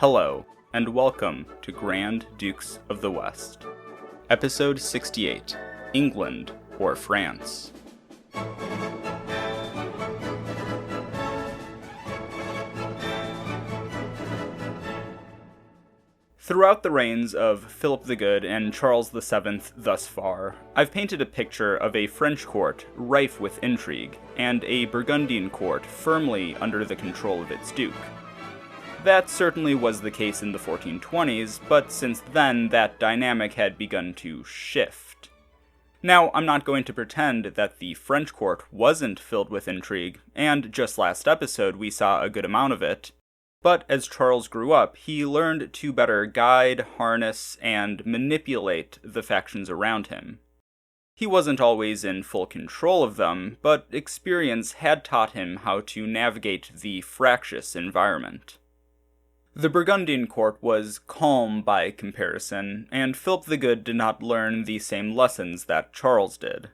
Hello, and welcome to Grand Dukes of the West. Episode 68, England or France. Throughout the reigns of Philip the Good and Charles VII thus far, I've painted a picture of a French court rife with intrigue, and a Burgundian court firmly under the control of its duke. That certainly was the case in the 1420s, but since then that dynamic had begun to shift. Now, I'm not going to pretend that the French court wasn't filled with intrigue, and just last episode we saw a good amount of it. But as Charles grew up, he learned to better guide, harness, and manipulate the factions around him. He wasn't always in full control of them, but experience had taught him how to navigate the fractious environment. The Burgundian court was calm by comparison, and Philip the Good did not learn the same lessons that Charles did.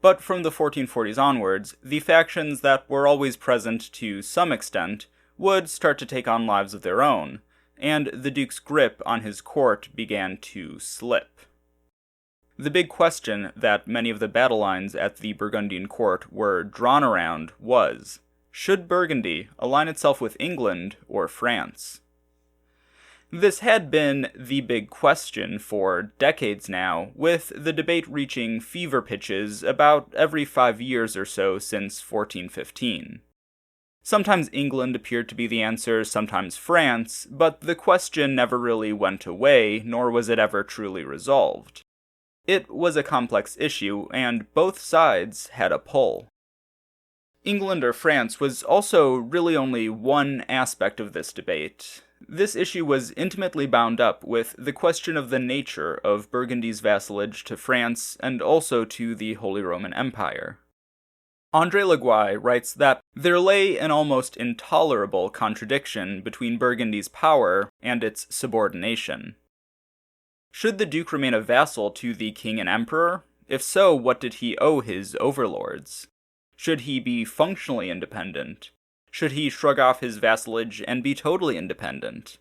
But from the 1440s onwards, the factions that were always present to some extent would start to take on lives of their own, and the Duke's grip on his court began to slip. The big question that many of the battle lines at the Burgundian court were drawn around was, should Burgundy align itself with England or France? This had been the big question for decades now, with the debate reaching fever pitches about every 5 years or so since 1415. Sometimes England appeared to be the answer, sometimes France, but the question never really went away, nor was it ever truly resolved. It was a complex issue, and both sides had a pull. England or France was also really only one aspect of this debate. This issue was intimately bound up with the question of the nature of Burgundy's vassalage to France and also to the Holy Roman Empire. André Laguille writes that there lay an almost intolerable contradiction between Burgundy's power and its subordination. Should the Duke remain a vassal to the king and emperor? If so, what did he owe his overlords? Should he be functionally independent? Should he shrug off his vassalage and be totally independent?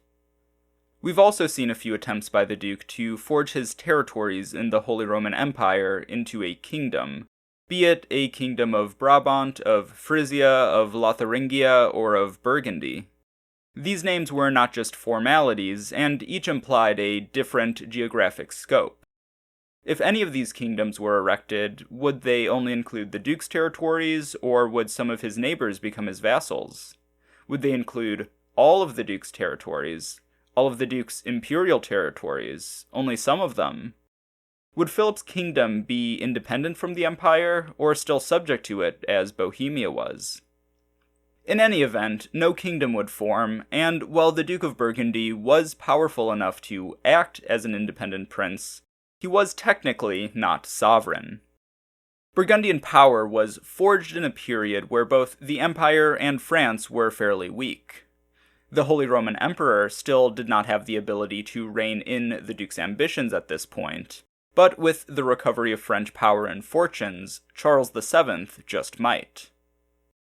We've also seen a few attempts by the Duke to forge his territories in the Holy Roman Empire into a kingdom, be it a kingdom of Brabant, of Frisia, of Lotharingia, or of Burgundy. These names were not just formalities, and each implied a different geographic scope. If any of these kingdoms were erected, would they only include the Duke's territories, or would some of his neighbors become his vassals? Would they include all of the Duke's territories, all of the Duke's imperial territories, only some of them? Would Philip's kingdom be independent from the empire, or still subject to it, as Bohemia was? In any event, no kingdom would form, and while the Duke of Burgundy was powerful enough to act as an independent prince, he was technically not sovereign. Burgundian power was forged in a period where both the Empire and France were fairly weak. The Holy Roman Emperor still did not have the ability to rein in the Duke's ambitions at this point, but with the recovery of French power and fortunes, Charles VII just might.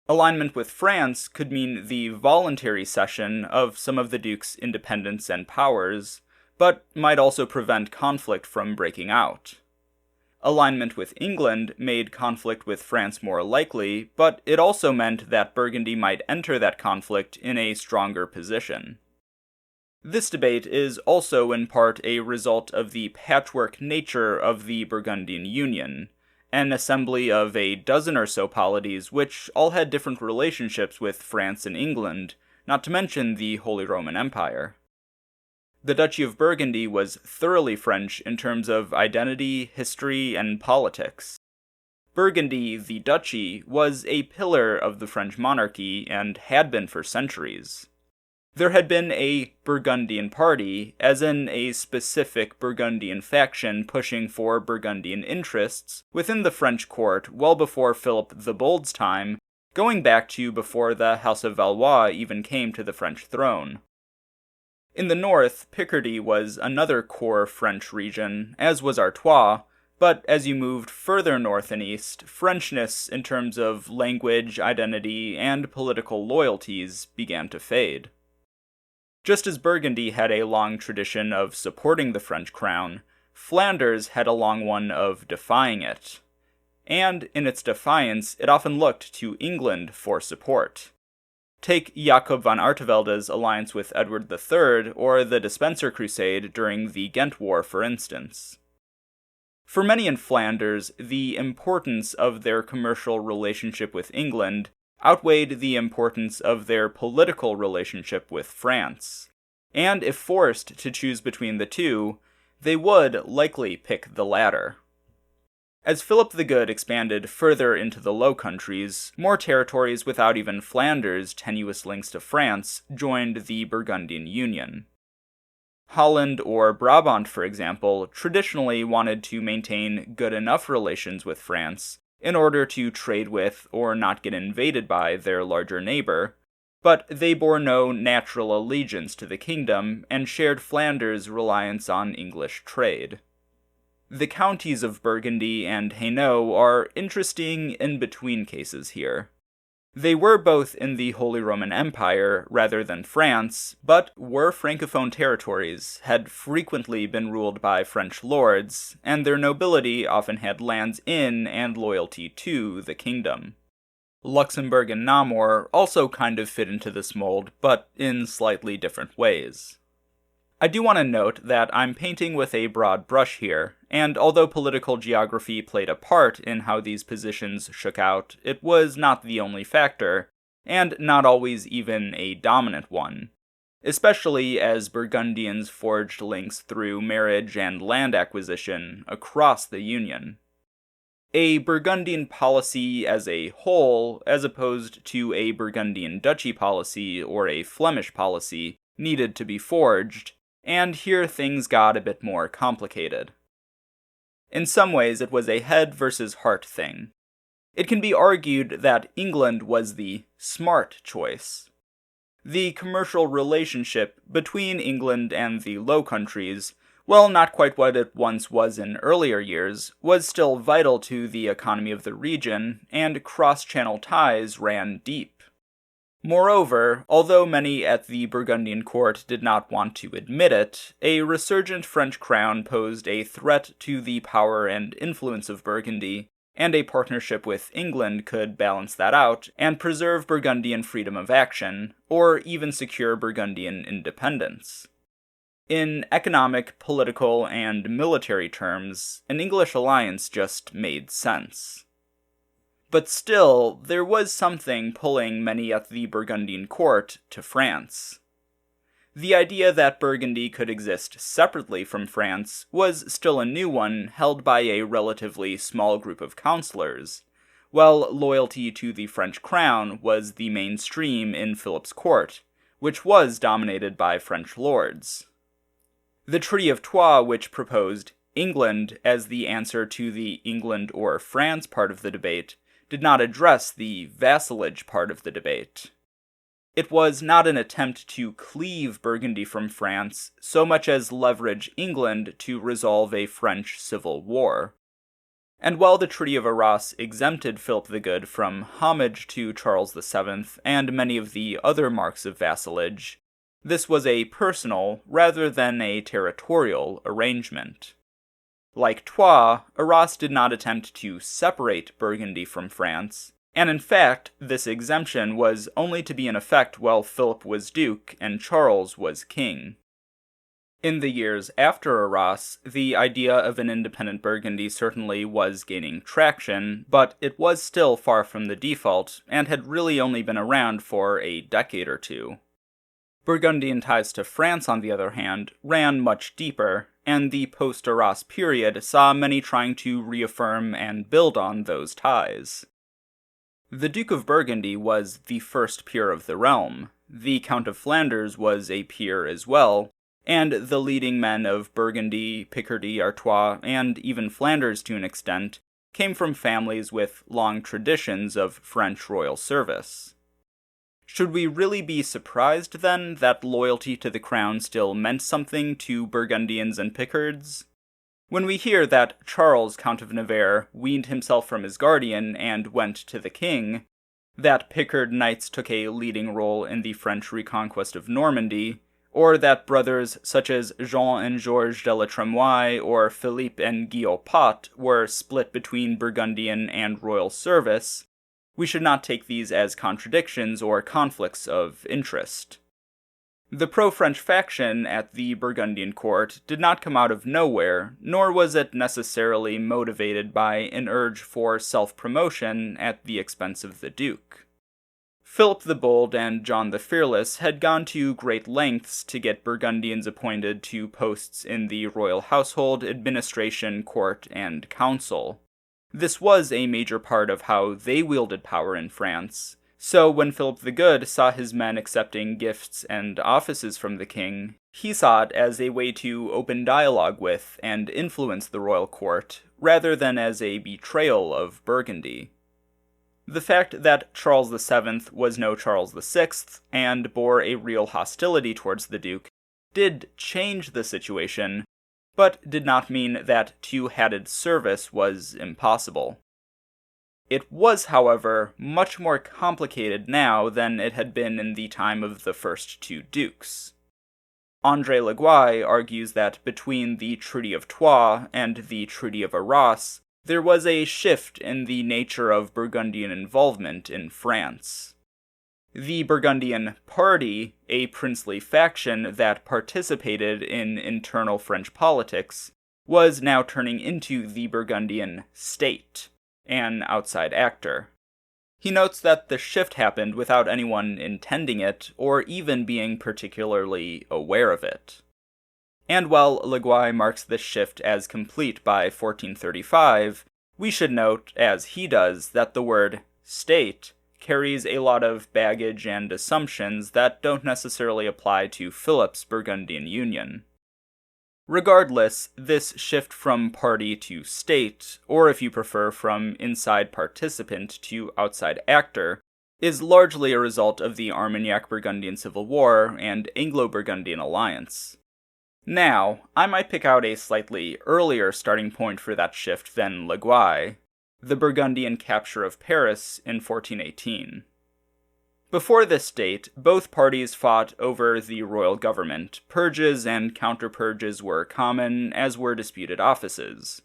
Alignment with France could mean the voluntary cession of some of the Duke's independence and powers, but might also prevent conflict from breaking out. Alignment with England made conflict with France more likely, but it also meant that Burgundy might enter that conflict in a stronger position. This debate is also in part a result of the patchwork nature of the Burgundian Union, an assembly of a dozen or so polities which all had different relationships with France and England, not to mention the Holy Roman Empire. The Duchy of Burgundy was thoroughly French in terms of identity, history, and politics. Burgundy, the duchy, was a pillar of the French monarchy and had been for centuries. There had been a Burgundian party, as in a specific Burgundian faction pushing for Burgundian interests, within the French court well before Philip the Bold's time, going back to before the House of Valois even came to the French throne. In the north, Picardy was another core French region, as was Artois, but as you moved further north and east, Frenchness in terms of language, identity, and political loyalties began to fade. Just as Burgundy had a long tradition of supporting the French crown, Flanders had a long one of defying it. And in its defiance, it often looked to England for support. Take Jacob van Artevelde's alliance with Edward III, or the Despenser Crusade during the Ghent War, for instance. For many in Flanders, the importance of their commercial relationship with England outweighed the importance of their political relationship with France. And if forced to choose between the two, they would likely pick the latter. As Philip the Good expanded further into the Low Countries, more territories without even Flanders' tenuous links to France joined the Burgundian Union. Holland or Brabant, for example, traditionally wanted to maintain good enough relations with France in order to trade with or not get invaded by their larger neighbor, but they bore no natural allegiance to the kingdom and shared Flanders' reliance on English trade. The counties of Burgundy and Hainaut are interesting in-between cases here. They were both in the Holy Roman Empire rather than France, but were Francophone territories, had frequently been ruled by French lords, and their nobility often had lands in and loyalty to the kingdom. Luxembourg and Namur also kind of fit into this mold, but in slightly different ways. I do want to note that I'm painting with a broad brush here, and although political geography played a part in how these positions shook out, it was not the only factor, and not always even a dominant one, especially as Burgundians forged links through marriage and land acquisition across the Union. A Burgundian policy as a whole, as opposed to a Burgundian duchy policy or a Flemish policy, needed to be forged, and here things got a bit more complicated. In some ways, it was a head versus heart thing. It can be argued that England was the smart choice. The commercial relationship between England and the Low Countries, while not quite what it once was in earlier years, was still vital to the economy of the region, and cross-channel ties ran deep. Moreover, although many at the Burgundian court did not want to admit it, a resurgent French crown posed a threat to the power and influence of Burgundy, and a partnership with England could balance that out and preserve Burgundian freedom of action, or even secure Burgundian independence. In economic, political, and military terms, an English alliance just made sense. But still, there was something pulling many at the Burgundian court to France. The idea that Burgundy could exist separately from France was still a new one held by a relatively small group of councillors, while loyalty to the French crown was the mainstream in Philip's court, which was dominated by French lords. The Treaty of Troyes, which proposed England as the answer to the England or France part of the debate, did not address the vassalage part of the debate. It was not an attempt to cleave Burgundy from France so much as leverage England to resolve a French civil war. And while the Treaty of Arras exempted Philip the Good from homage to Charles VII and many of the other marks of vassalage, this was a personal rather than a territorial arrangement. Like Troyes, Arras did not attempt to separate Burgundy from France, and in fact, this exemption was only to be in effect while Philip was Duke and Charles was King. In the years after Arras, the idea of an independent Burgundy certainly was gaining traction, but it was still far from the default, and had really only been around for a decade or two. Burgundian ties to France, on the other hand, ran much deeper, and the post-Arras period saw many trying to reaffirm and build on those ties. The Duke of Burgundy was the first peer of the realm, the Count of Flanders was a peer as well, and the leading men of Burgundy, Picardy, Artois, and even Flanders to an extent, came from families with long traditions of French royal service. Should we really be surprised, then, that loyalty to the crown still meant something to Burgundians and Picards? When we hear that Charles, Count of Navarre, weaned himself from his guardian and went to the king, that Picard knights took a leading role in the French reconquest of Normandy, or that brothers such as Jean and Georges de la Tremoille or Philippe and Guillaume Pot were split between Burgundian and royal service, we should not take these as contradictions or conflicts of interest. The pro-French faction at the Burgundian court did not come out of nowhere, nor was it necessarily motivated by an urge for self-promotion at the expense of the Duke. Philip the Bold and John the Fearless had gone to great lengths to get Burgundians appointed to posts in the royal household, administration, court, and council. This was a major part of how they wielded power in France. So when Philip the Good saw his men accepting gifts and offices from the king, he saw it as a way to open dialogue with and influence the royal court, rather than as a betrayal of Burgundy. The fact that Charles VII was no Charles VI and bore a real hostility towards the Duke did change the situation, but did not mean that two-hatted service was impossible. It was, however, much more complicated now than it had been in the time of the first two dukes. André Leguy argues that between the Treaty of Troyes and the Treaty of Arras, there was a shift in the nature of Burgundian involvement in France. The Burgundian party, a princely faction that participated in internal French politics, was now turning into the Burgundian state, an outside actor. He notes that the shift happened without anyone intending it, or even being particularly aware of it. And while Leguy marks this shift as complete by 1435, we should note, as he does, that the word state carries a lot of baggage and assumptions that don't necessarily apply to Philip's Burgundian Union. Regardless, this shift from party to state, or if you prefer from inside participant to outside actor, is largely a result of the Armagnac-Burgundian Civil War and Anglo-Burgundian alliance. Now, I might pick out a slightly earlier starting point for that shift than Leguy, the Burgundian capture of Paris in 1418. Before this date, both parties fought over the royal government. Purges and counter-purges were common, as were disputed offices.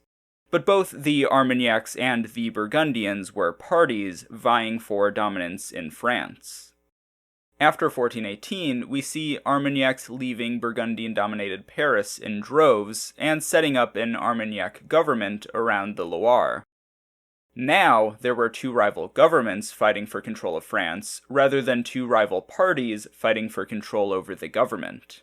But both the Armagnacs and the Burgundians were parties vying for dominance in France. After 1418, we see Armagnacs leaving Burgundian-dominated Paris in droves and setting up an Armagnac government around the Loire. Now, there were two rival governments fighting for control of France, rather than two rival parties fighting for control over the government.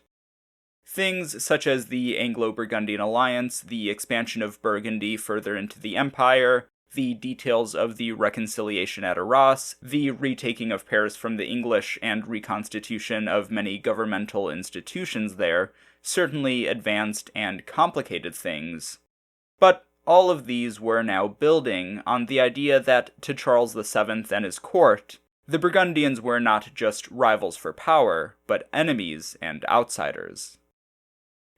Things such as the Anglo-Burgundian alliance, the expansion of Burgundy further into the empire, the details of the reconciliation at Arras, the retaking of Paris from the English and reconstitution of many governmental institutions there, certainly advanced and complicated things. But all of these were now building on the idea that, to Charles VII and his court, the Burgundians were not just rivals for power, but enemies and outsiders.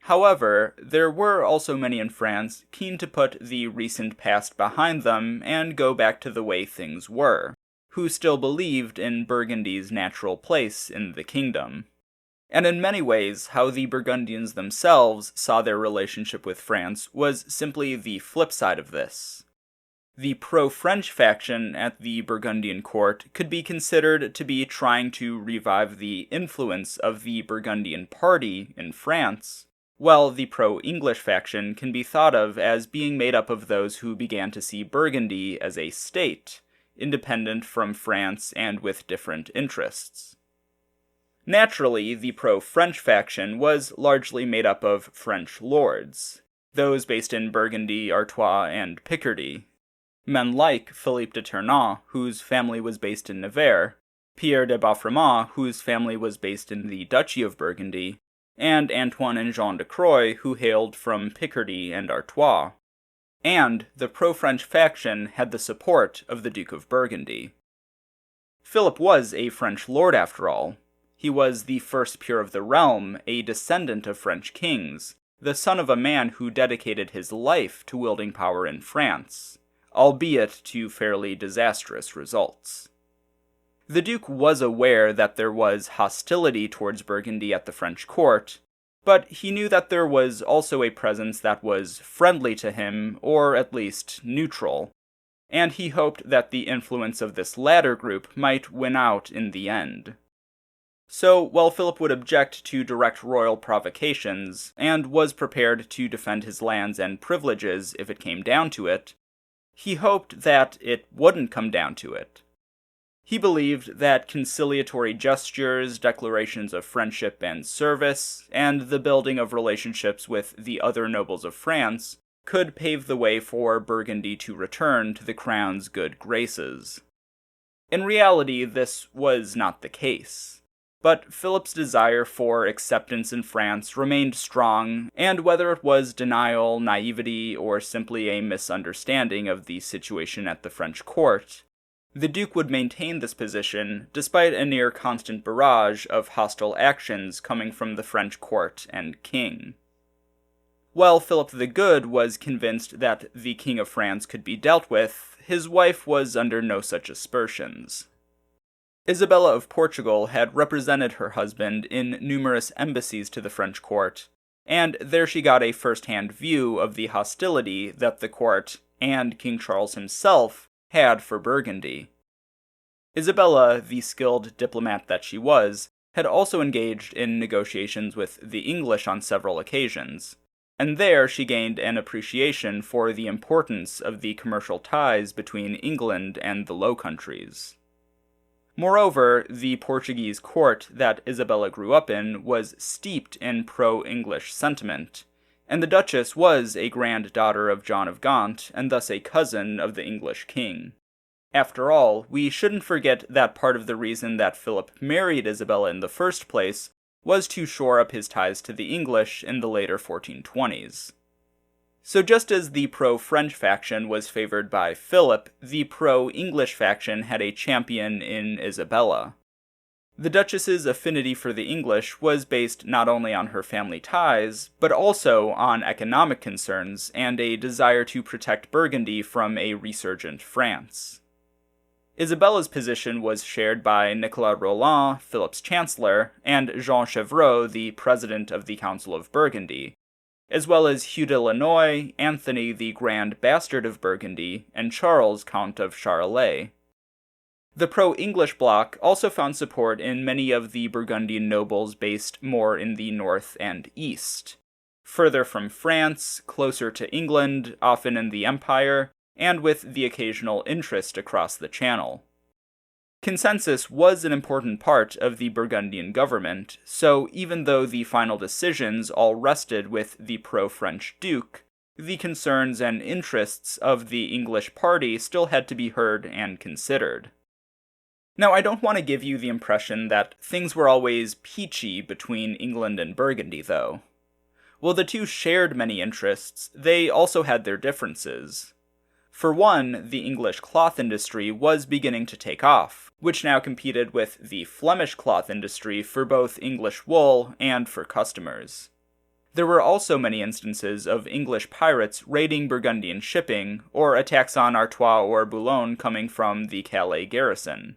However, there were also many in France keen to put the recent past behind them and go back to the way things were, who still believed in Burgundy's natural place in the kingdom. And in many ways, how the Burgundians themselves saw their relationship with France was simply the flip side of this. The pro-French faction at the Burgundian court could be considered to be trying to revive the influence of the Burgundian party in France, while the pro-English faction can be thought of as being made up of those who began to see Burgundy as a state, independent from France and with different interests. Naturally, the pro-French faction was largely made up of French lords, those based in Burgundy, Artois, and Picardy. Men like Philippe de Tournon, whose family was based in Nevers, Pierre de Beaufort, whose family was based in the Duchy of Burgundy, and Antoine and Jean de Croix, who hailed from Picardy and Artois. And the pro-French faction had the support of the Duke of Burgundy. Philip was a French lord after all. He was the first peer of the realm, a descendant of French kings, the son of a man who dedicated his life to wielding power in France, albeit to fairly disastrous results. The Duke was aware that there was hostility towards Burgundy at the French court, but he knew that there was also a presence that was friendly to him, or at least neutral, and he hoped that the influence of this latter group might win out in the end. So, while Philip would object to direct royal provocations, and was prepared to defend his lands and privileges if it came down to it, he hoped that it wouldn't come down to it. He believed that conciliatory gestures, declarations of friendship and service, and the building of relationships with the other nobles of France could pave the way for Burgundy to return to the crown's good graces. In reality, this was not the case. But Philip's desire for acceptance in France remained strong, and whether it was denial, naivety, or simply a misunderstanding of the situation at the French court, the Duke would maintain this position despite a near-constant barrage of hostile actions coming from the French court and king. While Philip the Good was convinced that the King of France could be dealt with, his wife was under no such aspersions. Isabella of Portugal had represented her husband in numerous embassies to the French court, and there she got a first-hand view of the hostility that the court, and King Charles himself, had for Burgundy. Isabella, the skilled diplomat that she was, had also engaged in negotiations with the English on several occasions, and there she gained an appreciation for the importance of the commercial ties between England and the Low Countries. Moreover, the Portuguese court that Isabella grew up in was steeped in pro-English sentiment, and the Duchess was a granddaughter of John of Gaunt, and thus a cousin of the English king. After all, we shouldn't forget that part of the reason that Philip married Isabella in the first place was to shore up his ties to the English in the later 1420s. So just as the pro-French faction was favored by Philip, the pro-English faction had a champion in Isabella. The Duchess's affinity for the English was based not only on her family ties, but also on economic concerns and a desire to protect Burgundy from a resurgent France. Isabella's position was shared by Nicolas Roland, Philip's chancellor, and Jean Chevreul, the president of the Council of Burgundy, as well as Hugh de Lannoy, Anthony the Grand Bastard of Burgundy, and Charles, Count of Charolais. The pro-English bloc also found support in many of the Burgundian nobles based more in the north and east, further from France, closer to England, often in the Empire, and with the occasional interest across the Channel. Consensus was an important part of the Burgundian government, so even though the final decisions all rested with the pro-French Duke, the concerns and interests of the English party still had to be heard and considered. Now, I don't want to give you the impression that things were always peachy between England and Burgundy, though. While the two shared many interests, they also had their differences. For one, the English cloth industry was beginning to take off, which now competed with the Flemish cloth industry for both English wool and for customers. There were also many instances of English pirates raiding Burgundian shipping, or attacks on Artois or Boulogne coming from the Calais garrison.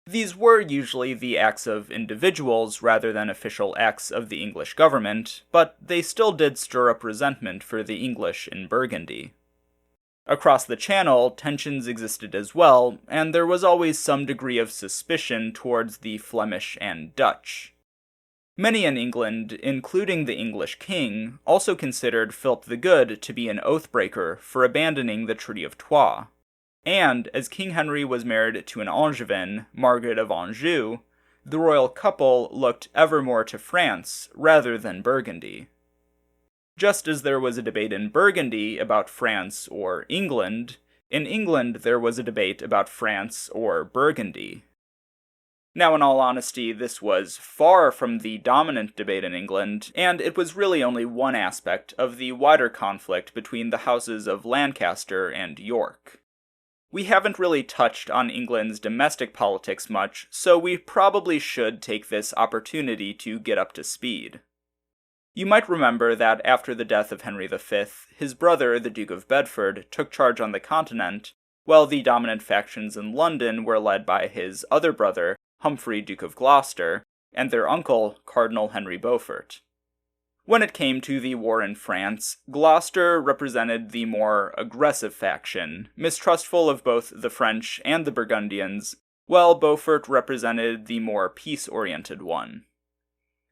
These were usually the acts of individuals rather than official acts of the English government, but they still did stir up resentment for the English in Burgundy. Across the Channel, tensions existed as well, and there was always some degree of suspicion towards the Flemish and Dutch. Many in England, including the English king, also considered Philip the Good to be an oathbreaker for abandoning the Treaty of Troyes. And, as King Henry was married to an Angevin, Margaret of Anjou, the royal couple looked ever more to France rather than Burgundy. Just as there was a debate in Burgundy about France or England, in England there was a debate about France or Burgundy. Now, in all honesty, this was far from the dominant debate in England, and it was really only one aspect of the wider conflict between the houses of Lancaster and York. We haven't really touched on England's domestic politics much, so we probably should take this opportunity to get up to speed. You might remember that after the death of Henry V, his brother, the Duke of Bedford, took charge on the continent, while the dominant factions in London were led by his other brother, Humphrey, Duke of Gloucester, and their uncle, Cardinal Henry Beaufort. When it came to the war in France, Gloucester represented the more aggressive faction, mistrustful of both the French and the Burgundians, while Beaufort represented the more peace-oriented one.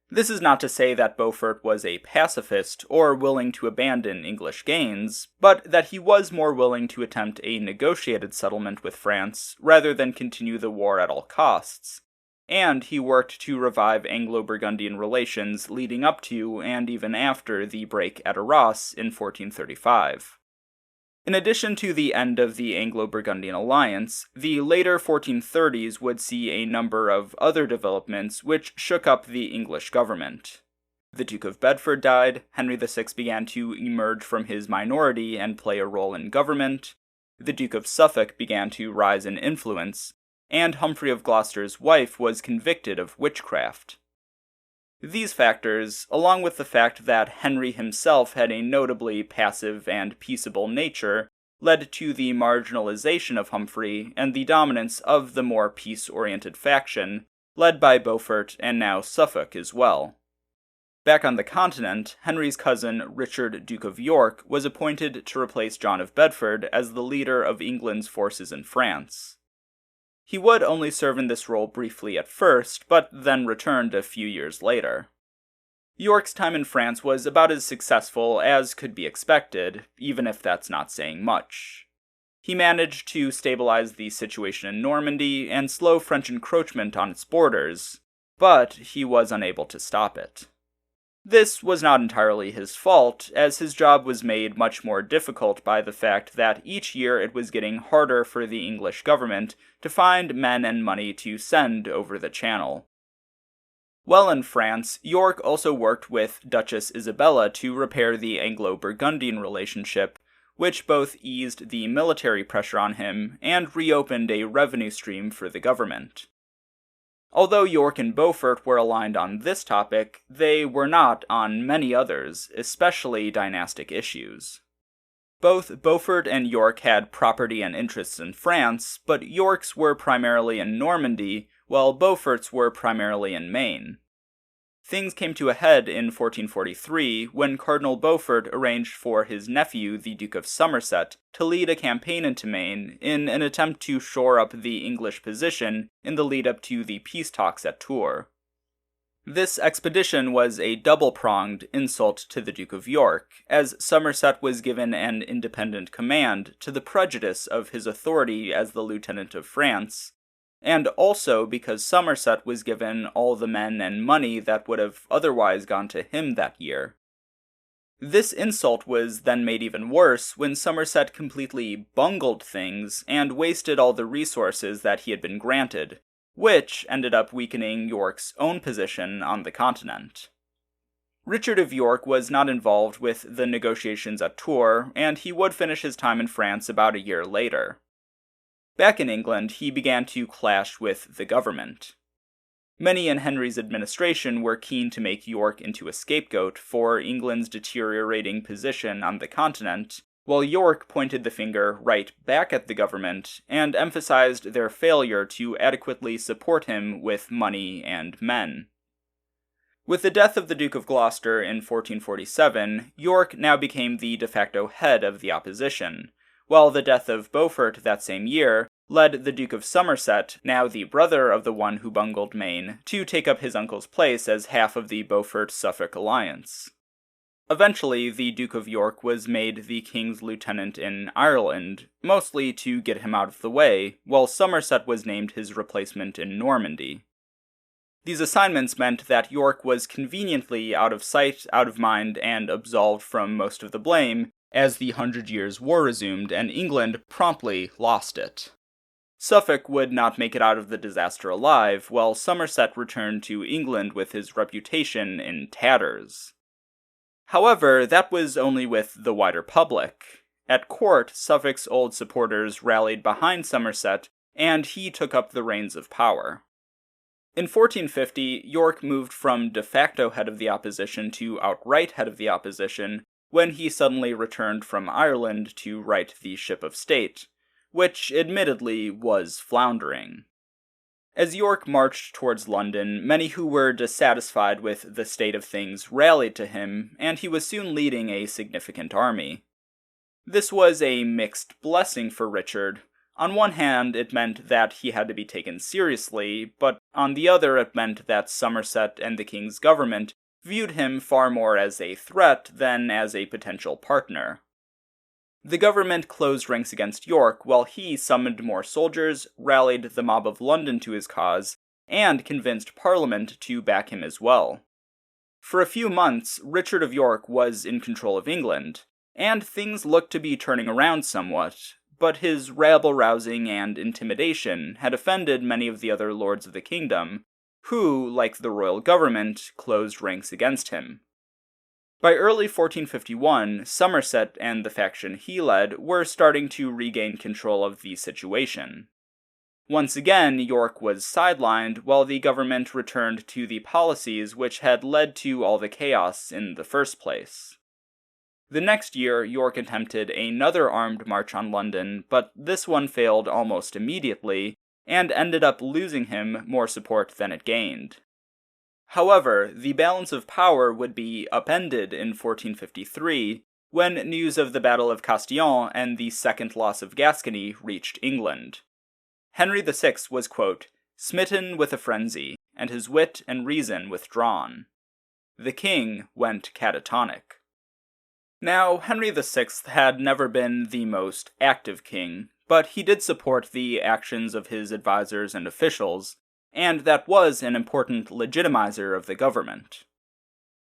This is not to say that Beaufort was a pacifist or willing to abandon English gains, but that he was more willing to attempt a negotiated settlement with France rather than continue the war at all costs, and he worked to revive Anglo-Burgundian relations leading up to and even after the break at Arras in 1435. In addition to the end of the Anglo-Burgundian alliance, the later 1430s would see a number of other developments which shook up the English government. The Duke of Bedford died, Henry VI began to emerge from his minority and play a role in government, the Duke of Suffolk began to rise in influence, and Humphrey of Gloucester's wife was convicted of witchcraft. These factors, along with the fact that Henry himself had a notably passive and peaceable nature, led to the marginalization of Humphrey and the dominance of the more peace-oriented faction, led by Beaufort and now Suffolk as well. Back on the continent, Henry's cousin Richard, Duke of York, was appointed to replace John of Bedford as the leader of England's forces in France. He would only serve in this role briefly at first, but then returned a few years later. York's time in France was about as successful as could be expected, even if that's not saying much. He managed to stabilize the situation in Normandy and slow French encroachment on its borders, but he was unable to stop it. This was not entirely his fault, as his job was made much more difficult by the fact that each year it was getting harder for the English government to find men and money to send over the Channel. While in France, York also worked with Duchess Isabella to repair the Anglo-Burgundian relationship, which both eased the military pressure on him and reopened a revenue stream for the government. Although York and Beaufort were aligned on this topic, they were not on many others, especially dynastic issues. Both Beaufort and York had property and interests in France, but York's were primarily in Normandy, while Beaufort's were primarily in Maine. Things came to a head in 1443 when Cardinal Beaufort arranged for his nephew, the Duke of Somerset, to lead a campaign into Maine in an attempt to shore up the English position in the lead-up to the peace talks at Tours. This expedition was a double-pronged insult to the Duke of York, as Somerset was given an independent command to the prejudice of his authority as the Lieutenant of France, and also because Somerset was given all the men and money that would have otherwise gone to him that year. This insult was then made even worse when Somerset completely bungled things and wasted all the resources that he had been granted, which ended up weakening York's own position on the continent. Richard of York was not involved with the negotiations at Tours, and he would finish his time in France about a year later. Back in England, he began to clash with the government. Many in Henry's administration were keen to make York into a scapegoat for England's deteriorating position on the continent, while York pointed the finger right back at the government and emphasized their failure to adequately support him with money and men. With the death of the Duke of Gloucester in 1447, York now became the de facto head of the opposition, while the death of Beaufort that same year led the Duke of Somerset, now the brother of the one who bungled Maine, to take up his uncle's place as half of the Beaufort-Suffolk alliance. Eventually, the Duke of York was made the king's lieutenant in Ireland, mostly to get him out of the way, while Somerset was named his replacement in Normandy. These assignments meant that York was conveniently out of sight, out of mind, and absolved from most of the blame, as the 100 Years' War resumed and England promptly lost it. Suffolk would not make it out of the disaster alive, while Somerset returned to England with his reputation in tatters. However, that was only with the wider public. At court, Suffolk's old supporters rallied behind Somerset, and he took up the reins of power. In 1450, York moved from de facto head of the opposition to outright head of the opposition, when he suddenly returned from Ireland to right the ship of state, which admittedly was floundering. As York marched towards London, many who were dissatisfied with the state of things rallied to him, and he was soon leading a significant army. This was a mixed blessing for Richard. On one hand, it meant that he had to be taken seriously, but on the other it meant that Somerset and the king's government viewed him far more as a threat than as a potential partner. The government closed ranks against York, while he summoned more soldiers, rallied the mob of London to his cause, and convinced Parliament to back him as well. For a few months, Richard of York was in control of England, and things looked to be turning around somewhat, but his rabble-rousing and intimidation had offended many of the other lords of the kingdom, who, like the royal government, closed ranks against him. By early 1451, Somerset and the faction he led were starting to regain control of the situation. Once again, York was sidelined while the government returned to the policies which had led to all the chaos in the first place. The next year, York attempted another armed march on London, but this one failed almost immediately, and ended up losing him more support than it gained. However, the balance of power would be upended in 1453, when news of the Battle of Castillon and the second loss of Gascony reached England. Henry VI was, quote, smitten with a frenzy, and his wit and reason withdrawn. The king went catatonic. Now, Henry VI had never been the most active king, but he did support the actions of his advisors and officials, and that was an important legitimizer of the government.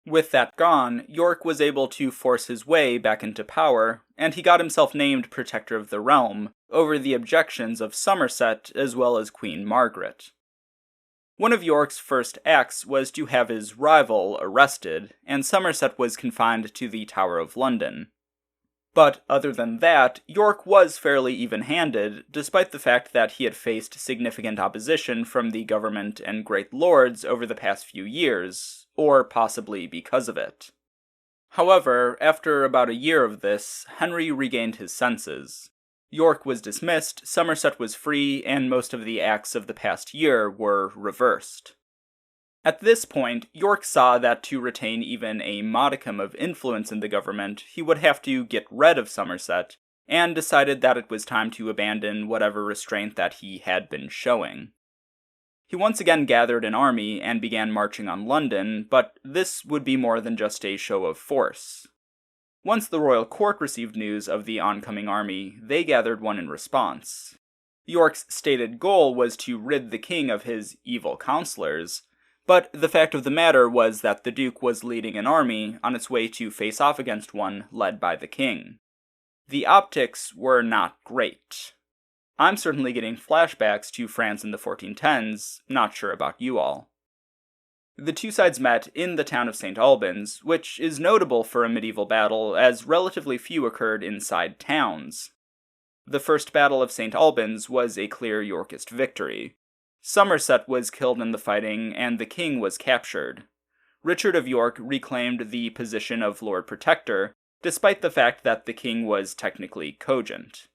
With that gone, York was able to force his way back into power, and he got himself named Protector of the Realm, over the objections of Somerset as well as Queen Margaret. One of York's first acts was to have his rival arrested, and Somerset was confined to the Tower of London. But other than that, York was fairly even-handed, despite the fact that he had faced significant opposition from the government and great lords over the past few years, or possibly because of it. However, after about a year of this, Henry regained his senses. York was dismissed, Somerset was free, and most of the acts of the past year were reversed. At this point, York saw that to retain even a modicum of influence in the government, he would have to get rid of Somerset, and decided that it was time to abandon whatever restraint that he had been showing. He once again gathered an army and began marching on London, but this would be more than just a show of force. Once the royal court received news of the oncoming army, they gathered one in response. York's stated goal was to rid the king of his evil counselors, but the fact of the matter was that the Duke was leading an army on its way to face off against one led by the king. The optics were not great. I'm certainly getting flashbacks to France in the 1410s, not sure about you all. The two sides met in the town of St. Albans, which is notable for a medieval battle as relatively few occurred inside towns. The First Battle of St. Albans was a clear Yorkist victory. Somerset was killed in the fighting, and the king was captured. Richard of York reclaimed the position of Lord Protector, despite the fact that the king was technically cogent.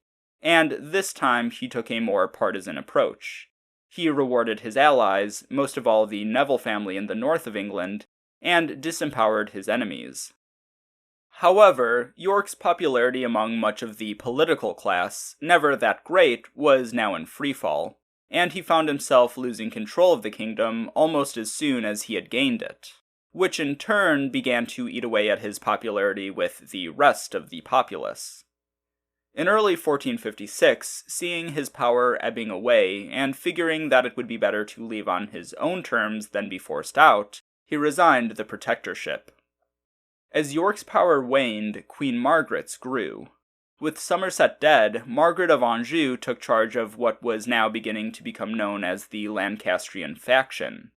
And this time he took a more partisan approach. He rewarded his allies, most of all the Neville family in the north of England, and disempowered his enemies. However, York's popularity among much of the political class, never that great, was now in freefall, and he found himself losing control of the kingdom almost as soon as he had gained it, which in turn began to eat away at his popularity with the rest of the populace. In early 1456, seeing his power ebbing away, and figuring that it would be better to leave on his own terms than be forced out, he resigned the protectorship. As York's power waned, Queen Margaret's grew. With Somerset dead, Margaret of Anjou took charge of what was now beginning to become known as the Lancastrian faction.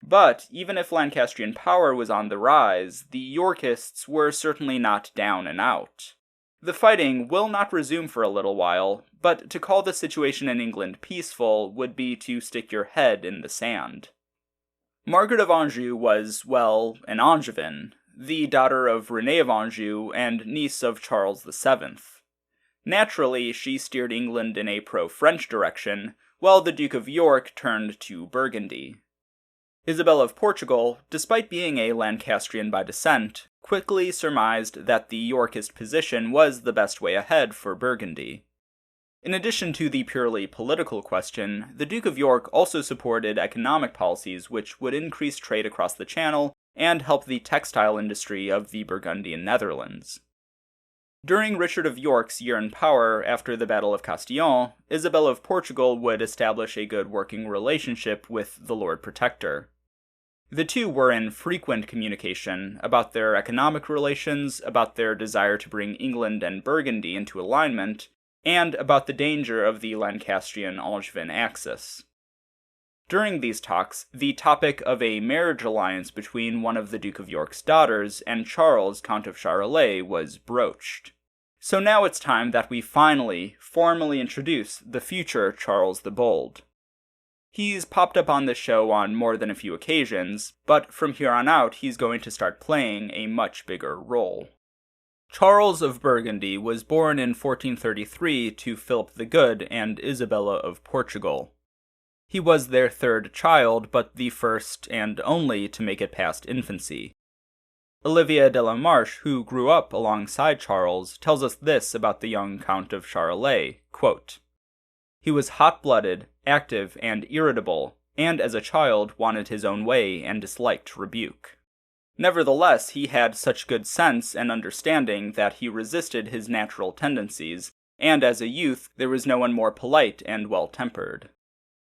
But, even if Lancastrian power was on the rise, the Yorkists were certainly not down and out. The fighting will not resume for a little while, but to call the situation in England peaceful would be to stick your head in the sand. Margaret of Anjou was, well, an Angevin, the daughter of René of Anjou and niece of Charles VII. Naturally, she steered England in a pro-French direction, while the Duke of York turned to Burgundy. Isabella of Portugal, despite being a Lancastrian by descent, quickly surmised that the Yorkist position was the best way ahead for Burgundy. In addition to the purely political question, the Duke of York also supported economic policies which would increase trade across the Channel and help the textile industry of the Burgundian Netherlands. During Richard of York's year in power after the Battle of Castillon, Isabella of Portugal would establish a good working relationship with the Lord Protector. The two were in frequent communication about their economic relations, about their desire to bring England and Burgundy into alignment, and about the danger of the Lancastrian-Angevin axis. During these talks, the topic of a marriage alliance between one of the Duke of York's daughters and Charles, Count of Charolais, was broached. So now it's time that we finally, formally introduce the future Charles the Bold. He's popped up on this show on more than a few occasions, but from here on out he's going to start playing a much bigger role. Charles of Burgundy was born in 1433 to Philip the Good and Isabella of Portugal. He was their third child, but the first and only to make it past infancy. Olivia de la Marche, who grew up alongside Charles, tells us this about the young Count of Charolais, quote, "He was hot-blooded, active, and irritable, and as a child wanted his own way and disliked rebuke. Nevertheless, he had such good sense and understanding that he resisted his natural tendencies, and as a youth there was no one more polite and well-tempered.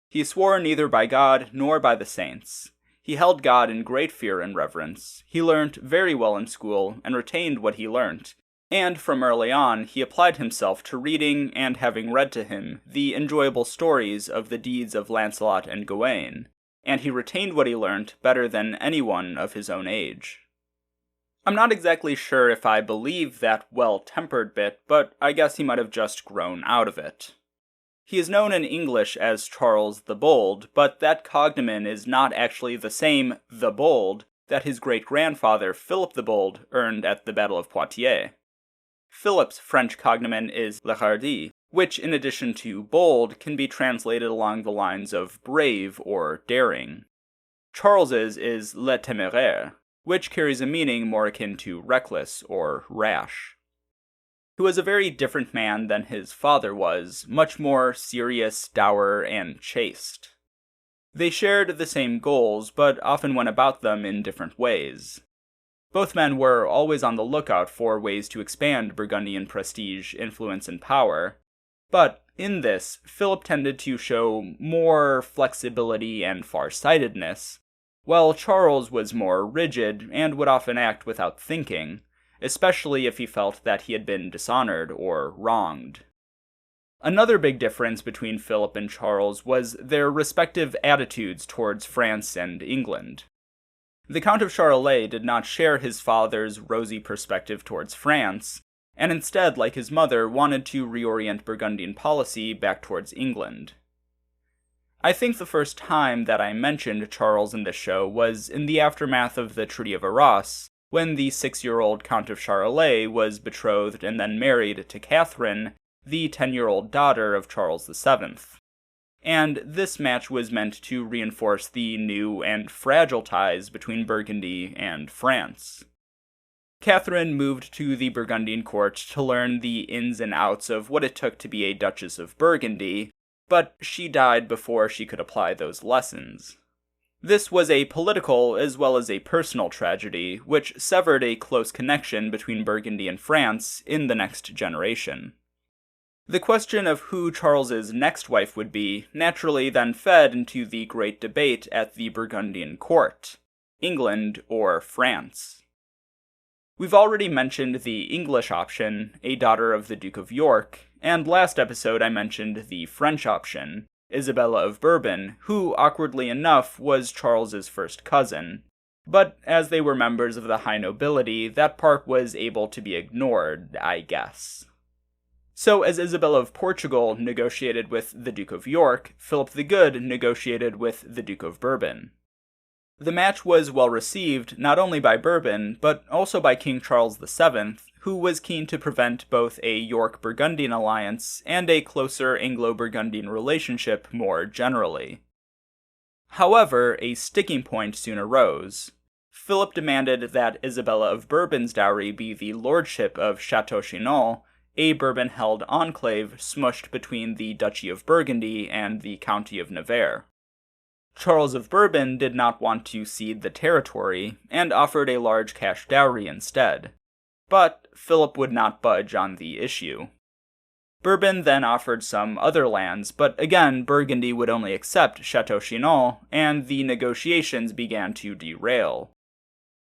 He swore neither by God nor by the saints. He held God in great fear and reverence. He learnt very well in school, and retained what he learnt, and from early on he applied himself to reading and having read to him the enjoyable stories of the deeds of Lancelot and Gawain, and he retained what he learnt better than anyone of his own age." I'm not exactly sure if I believe that well-tempered bit, but I guess he might have just grown out of it. He is known in English as Charles the Bold, but that cognomen is not actually the same the Bold that his great-grandfather Philip the Bold earned at the Battle of Poitiers. Philip's French cognomen is Le Hardi, which in addition to bold can be translated along the lines of brave or daring. Charles's is Le Téméraire, which carries a meaning more akin to reckless or rash. He was a very different man than his father was, much more serious, dour, and chaste. They shared the same goals, but often went about them in different ways. Both men were always on the lookout for ways to expand Burgundian prestige, influence, and power, but in this, Philip tended to show more flexibility and farsightedness, while Charles was more rigid and would often act without thinking, especially if he felt that he had been dishonored or wronged. Another big difference between Philip and Charles was their respective attitudes towards France and England. The Count of Charolais did not share his father's rosy perspective towards France, and instead, like his mother, wanted to reorient Burgundian policy back towards England. I think the first time that I mentioned Charles in this show was in the aftermath of the Treaty of Arras, when the 6-year-old Count of Charolais was betrothed and then married to Catherine, the 10-year-old daughter of Charles VII. And this match was meant to reinforce the new and fragile ties between Burgundy and France. Catherine moved to the Burgundian court to learn the ins and outs of what it took to be a Duchess of Burgundy, but she died before she could apply those lessons. This was a political as well as a personal tragedy, which severed a close connection between Burgundy and France in the next generation. The question of who Charles's next wife would be naturally then fed into the great debate at the Burgundian Court: England or France. We've already mentioned the English option, a daughter of the Duke of York, and last episode I mentioned the French option, Isabella of Bourbon, who, awkwardly enough, was Charles's first cousin. But as they were members of the high nobility, that part was able to be ignored, I guess. So as Isabella of Portugal negotiated with the Duke of York, Philip the Good negotiated with the Duke of Bourbon. The match was well received not only by Bourbon, but also by King Charles VII, who was keen to prevent both a York-Burgundian alliance and a closer Anglo-Burgundian relationship more generally. However, a sticking point soon arose. Philip demanded that Isabella of Bourbon's dowry be the lordship of Château-Chinon, a Bourbon-held enclave smushed between the Duchy of Burgundy and the County of Nevers. Charles of Bourbon did not want to cede the territory, and offered a large cash dowry instead. But Philip would not budge on the issue. Bourbon then offered some other lands, but again Burgundy would only accept Château-Chinon, and the negotiations began to derail.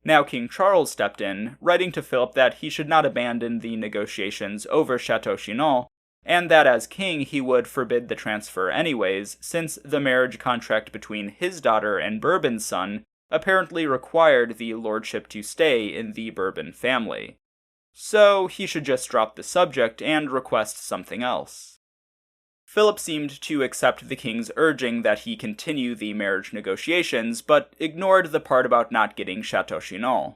Now King Charles stepped in, writing to Philip that he should not abandon the negotiations over Château-Chinon, and that as king he would forbid the transfer anyways, since the marriage contract between his daughter and Bourbon's son apparently required the lordship to stay in the Bourbon family. So he should just drop the subject and request something else. Philip seemed to accept the king's urging that he continue the marriage negotiations, but ignored the part about not getting Château-Chinon.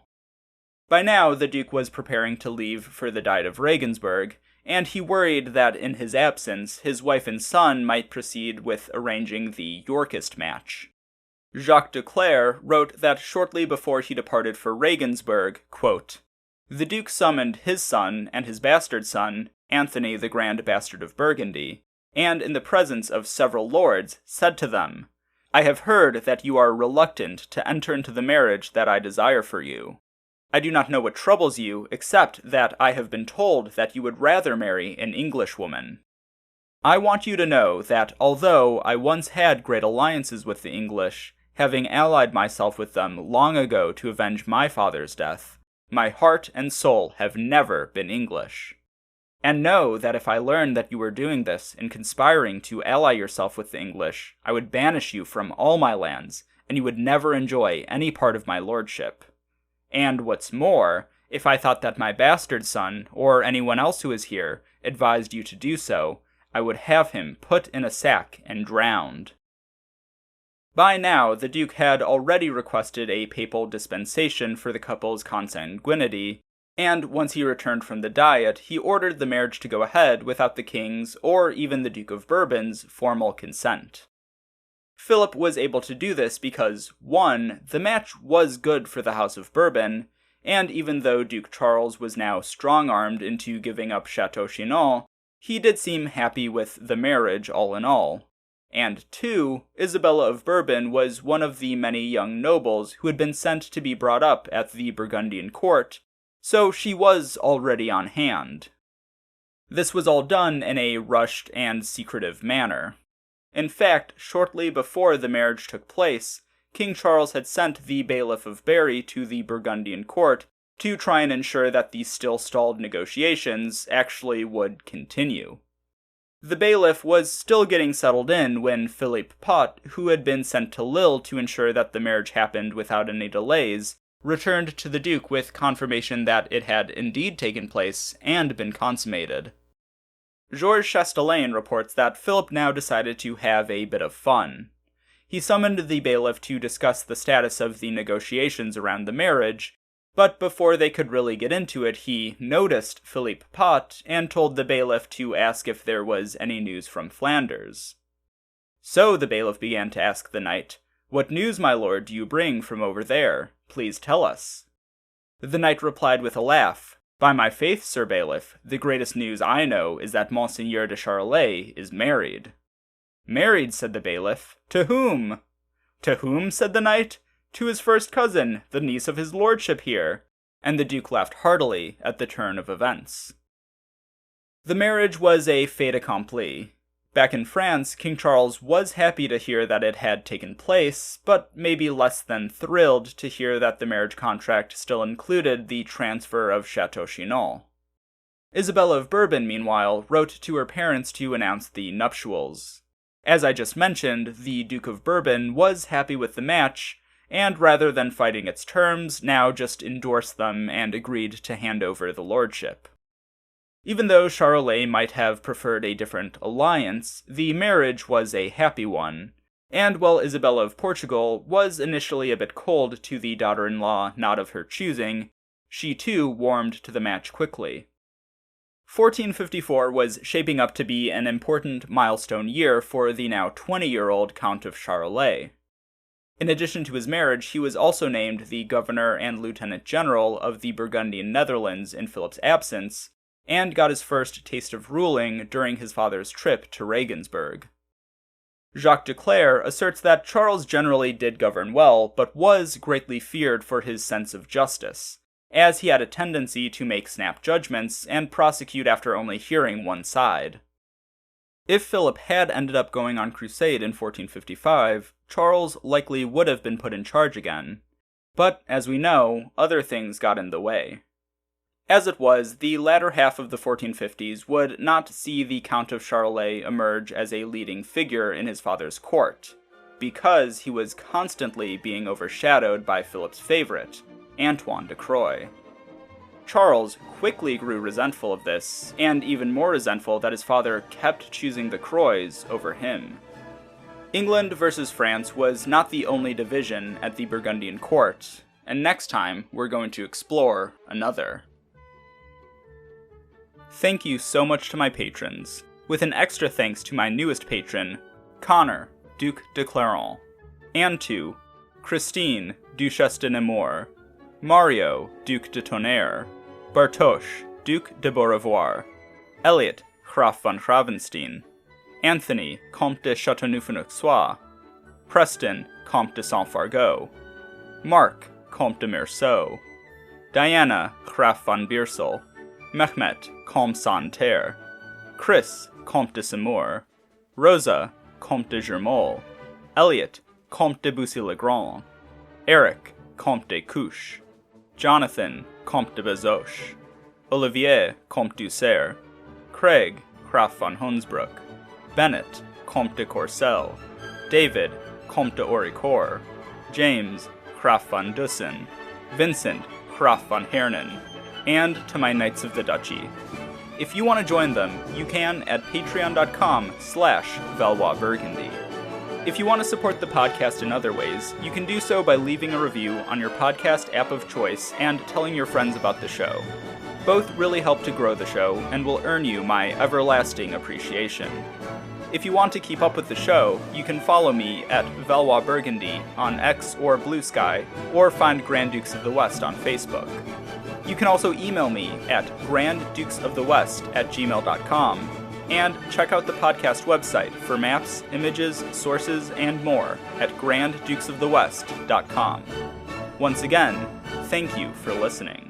By now, the Duke was preparing to leave for the Diet of Regensburg, and he worried that in his absence, his wife and son might proceed with arranging the Yorkist match. Jacques de Clere wrote that shortly before he departed for Regensburg, quote, "The Duke summoned his son and his bastard son, Anthony the Grand Bastard of Burgundy, and in the presence of several lords, said to them, 'I have heard that you are reluctant to enter into the marriage that I desire for you. I do not know what troubles you, except that I have been told that you would rather marry an English woman. I want you to know that although I once had great alliances with the English, having allied myself with them long ago to avenge my father's death, my heart and soul have never been English. And know that if I learned that you were doing this and conspiring to ally yourself with the English, I would banish you from all my lands, and you would never enjoy any part of my lordship. And what's more, if I thought that my bastard son, or anyone else who is here, advised you to do so, I would have him put in a sack and drowned." By now, the Duke had already requested a papal dispensation for the couple's consanguinity, and once he returned from the Diet, he ordered the marriage to go ahead without the king's, or even the Duke of Bourbon's, formal consent. Philip was able to do this because, 1. The match was good for the House of Bourbon, and even though Duke Charles was now strong-armed into giving up Château-Chinon, he did seem happy with the marriage all in all. And 2. Isabella of Bourbon was one of the many young nobles who had been sent to be brought up at the Burgundian Court, so she was already on hand. This was all done in a rushed and secretive manner. In fact, shortly before the marriage took place, King Charles had sent the bailiff of Berry to the Burgundian Court to try and ensure that the still stalled negotiations actually would continue. The bailiff was still getting settled in when Philippe Pot, who had been sent to Lille to ensure that the marriage happened without any delays, returned to the Duke with confirmation that it had indeed taken place and been consummated. Georges Chastelain reports that Philip now decided to have a bit of fun. He summoned the bailiff to discuss the status of the negotiations around the marriage, but before they could really get into it, he noticed Philippe Pot and told the bailiff to ask if there was any news from Flanders. So the bailiff began to ask the knight, "What news, my lord, do you bring from over there? Please tell us." The knight replied with a laugh, "By my faith, Sir Bailiff, the greatest news I know is that Monseigneur de Charolais is married." "Married," said the bailiff. "To whom?" "To whom?" said the knight. "To his first cousin, the niece of his lordship here." And the Duke laughed heartily at the turn of events. The marriage was a fait accompli. Back in France, King Charles was happy to hear that it had taken place, but maybe less than thrilled to hear that the marriage contract still included the transfer of Château-Chinon. Isabella of Bourbon, meanwhile, wrote to her parents to announce the nuptials. As I just mentioned, the Duke of Bourbon was happy with the match, and rather than fighting its terms, now just endorsed them and agreed to hand over the lordship. Even though Charolais might have preferred a different alliance, the marriage was a happy one, and while Isabella of Portugal was initially a bit cold to the daughter-in-law not of her choosing, She too warmed to the match quickly. 1454 was shaping up to be an important milestone year for the now 20-year-old Count of Charolais. In addition to his marriage, he was also named the governor and lieutenant general of the Burgundian Netherlands in Philip's absence, and got his first taste of ruling during his father's trip to Regensburg. Jacques de Clercq asserts that Charles generally did govern well, but was greatly feared for his sense of justice, as he had a tendency to make snap judgments and prosecute after only hearing one side. If Philip had ended up going on crusade in 1455, Charles likely would have been put in charge again. But, as we know, other things got in the way. As it was, the latter half of the 1450s would not see the Count of Charolais emerge as a leading figure in his father's court, because he was constantly being overshadowed by Philip's favorite, Antoine de Croix. Charles quickly grew resentful of this, and even more resentful that his father kept choosing the Croix over him. England versus France was not the only division at the Burgundian Court, and next time we're going to explore another. Thank you so much to my patrons, with an extra thanks to my newest patron, Connor, Duc de Clermont, and to Christine, Duchesse de Nemours, Mario, Duc de Tonnerre, Bartosz, Duc de Beaurevoir, Elliot, Graf von Gravenstein, Anthony, Comte de Châteauneuf-en-Auxois, Preston, Comte de Saint-Fargeau, Mark, Comte de Meursault, Diana, Graf von Beersel, Mehmet, Comte Santerre, Chris, Comte de Semur, Rosa, Comte de Germol, Elliot, Comte de Bussy-le-Grand, Eric, Comte de Couche, Jonathan, Comte de Bezoche, Olivier, Comte d'Ussert, Craig, Graf von Hunsbrook, Bennett, Comte de Courcelles, David, Comte de Auricourt, James, Graf von Dussen, Vincent, Graf von Hernen, and to my Knights of the Duchy. If you want to join them, you can at patreon.com/ValoisBurgundy. If you want to support the podcast in other ways, you can do so by leaving a review on your podcast app of choice and telling your friends about the show. Both really help to grow the show and will earn you my everlasting appreciation. If you want to keep up with the show, you can follow me at Valois Burgundy on X or Blue Sky, or find Grand Dukes of the West on Facebook. You can also email me at granddukesofthewest@gmail.com, and check out the podcast website for maps, images, sources, and more at granddukesofthewest.com. Once again, thank you for listening.